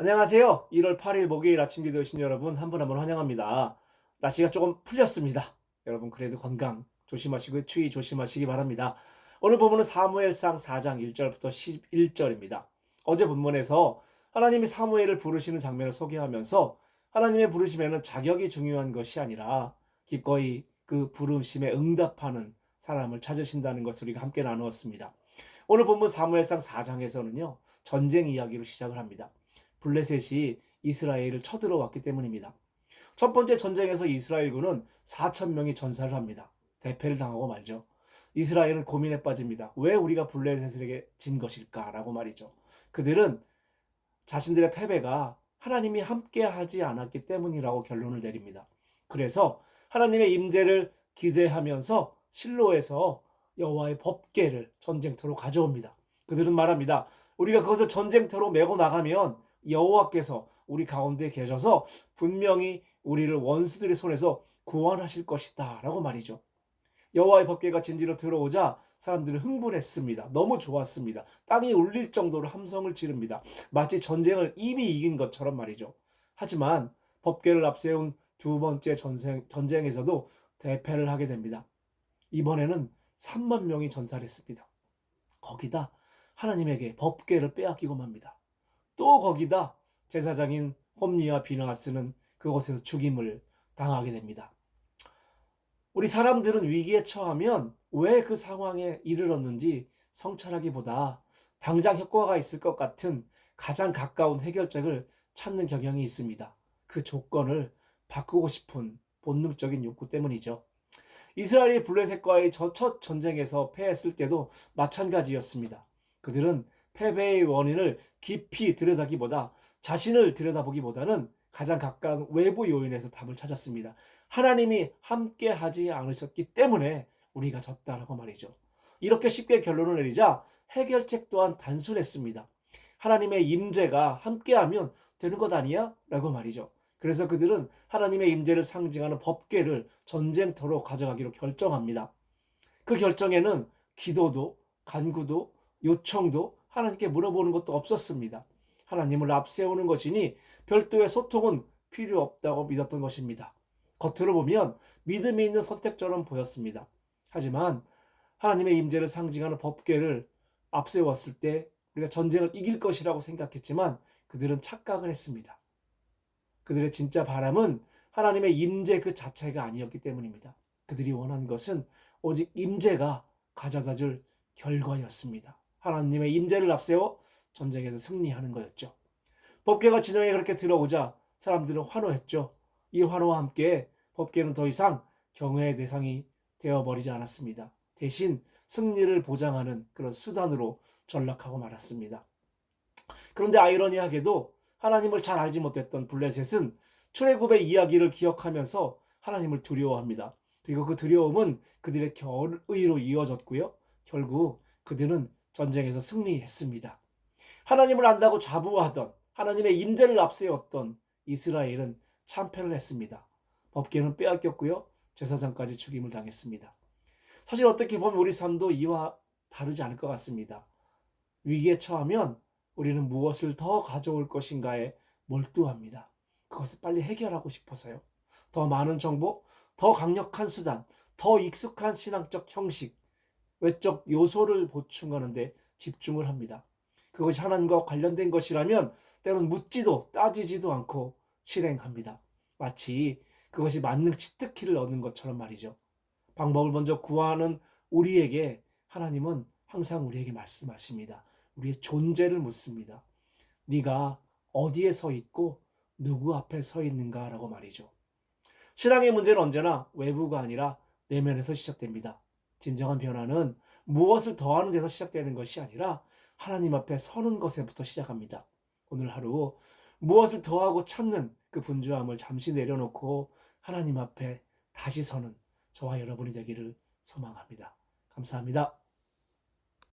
안녕하세요. 1월 8일 목요일 아침 기도이신 여러분 한 분 한 분 환영합니다. 날씨가 조금 풀렸습니다. 여러분 그래도 건강 조심하시고 추위 조심하시기 바랍니다. 오늘 본문은 사무엘상 4장 1절부터 11절입니다. 어제 본문에서 하나님이 사무엘을 부르시는 장면을 소개하면서 하나님의 부르심에는 자격이 중요한 것이 아니라 기꺼이 그 부르심에 응답하는 사람을 찾으신다는 것을 우리가 함께 나누었습니다. 오늘 본문 사무엘상 4장에서는요. 전쟁 이야기로 시작을 합니다. 블레셋이 이스라엘을 쳐들어왔기 때문입니다. 첫 번째 전쟁에서 이스라엘군은 4천 명이 전사를 합니다. 대패를 당하고 말죠. 이스라엘은 고민에 빠집니다. 왜 우리가 블레셋에게 진 것일까라고 말이죠. 그들은 자신들의 패배가 하나님이 함께하지 않았기 때문이라고 결론을 내립니다. 그래서 하나님의 임재를 기대하면서 실로에서 여호와의 법궤를 전쟁터로 가져옵니다. 그들은 말합니다. 우리가 그것을 전쟁터로 메고 나가면 여호와께서 우리 가운데 계셔서 분명히 우리를 원수들의 손에서 구원하실 것이다 라고 말이죠. 여호와의 법궤가 진지로 들어오자 사람들은 흥분했습니다. 너무 좋았습니다. 땅이 울릴 정도로 함성을 지릅니다. 마치 전쟁을 이미 이긴 것처럼 말이죠. 하지만 법궤를 앞세운 두 번째 전쟁에서도 대패를 하게 됩니다. 이번에는 3만 명이 전사를 했습니다. 거기다 하나님에게 법궤를 빼앗기고 맙니다. 또 거기다 제사장인 홈니와 비느하스는 그곳에서 죽임을 당하게 됩니다. 우리 사람들은 위기에 처하면 왜 그 상황에 이르렀는지 성찰하기보다 당장 효과가 있을 것 같은 가장 가까운 해결책을 찾는 경향이 있습니다. 그 조건을 바꾸고 싶은 본능적인 욕구 때문이죠. 이스라엘이 블레셋과의 첫 전쟁에서 패했을 때도 마찬가지였습니다. 그들은 패배의 원인을 깊이 들여다보기보다 자신을 들여다보기보다는 가장 가까운 외부 요인에서 답을 찾았습니다. 하나님이 함께하지 않으셨기 때문에 우리가 졌다라고 말이죠. 이렇게 쉽게 결론을 내리자 해결책 또한 단순했습니다. 하나님의 임재가 함께하면 되는 것 아니야? 라고 말이죠. 그래서 그들은 하나님의 임재를 상징하는 법궤를 전쟁터로 가져가기로 결정합니다. 그 결정에는 기도도 간구도 요청도 하나님께 물어보는 것도 없었습니다. 하나님을 앞세우는 것이니 별도의 소통은 필요 없다고 믿었던 것입니다. 겉으로 보면 믿음이 있는 선택처럼 보였습니다. 하지만 하나님의 임재를 상징하는 법궤를 앞세웠을 때 우리가 전쟁을 이길 것이라고 생각했지만 그들은 착각을 했습니다. 그들의 진짜 바람은 하나님의 임재 그 자체가 아니었기 때문입니다. 그들이 원한 것은 오직 임재가 가져다줄 결과였습니다. 하나님의 임재를 앞세워 전쟁에서 승리하는 거였죠. 법궤가 진영에 그렇게 들어오자 사람들은 환호했죠. 이 환호와 함께 법궤는 더 이상 경외의 대상이 되어버리지 않았습니다. 대신 승리를 보장하는 그런 수단으로 전락하고 말았습니다. 그런데 아이러니하게도 하나님을 잘 알지 못했던 블레셋은 출애굽의 이야기를 기억하면서 하나님을 두려워합니다. 그리고 그 두려움은 그들의 결의로 이어졌고요. 결국 그들은 전쟁에서 승리했습니다. 하나님을 안다고 자부하던 하나님의 임재를 앞세웠던 이스라엘은 참패를 했습니다. 법궤는 빼앗겼고요. 제사장까지 죽임을 당했습니다. 사실 어떻게 보면 우리 삶도 이와 다르지 않을 것 같습니다. 위기에 처하면 우리는 무엇을 더 가져올 것인가에 몰두합니다. 그것을 빨리 해결하고 싶어서요. 더 많은 정보, 더 강력한 수단, 더 익숙한 신앙적 형식, 외적 요소를 보충하는데 집중을 합니다. 그것이 하나님과 관련된 것이라면 때로는 묻지도 따지지도 않고 실행합니다. 마치 그것이 만능 치트키를 얻는 것처럼 말이죠. 방법을 먼저 구하는 우리에게 하나님은 항상 우리에게 말씀하십니다. 우리의 존재를 묻습니다. 네가 어디에 서 있고 누구 앞에 서 있는가라고 말이죠. 신앙의 문제는 언제나 외부가 아니라 내면에서 시작됩니다. 진정한 변화는 무엇을 더하는 데서 시작되는 것이 아니라 하나님 앞에 서는 것에부터 시작합니다. 오늘 하루 무엇을 더하고 찾는 그 분주함을 잠시 내려놓고 하나님 앞에 다시 서는 저와 여러분이 되기를 소망합니다. 감사합니다.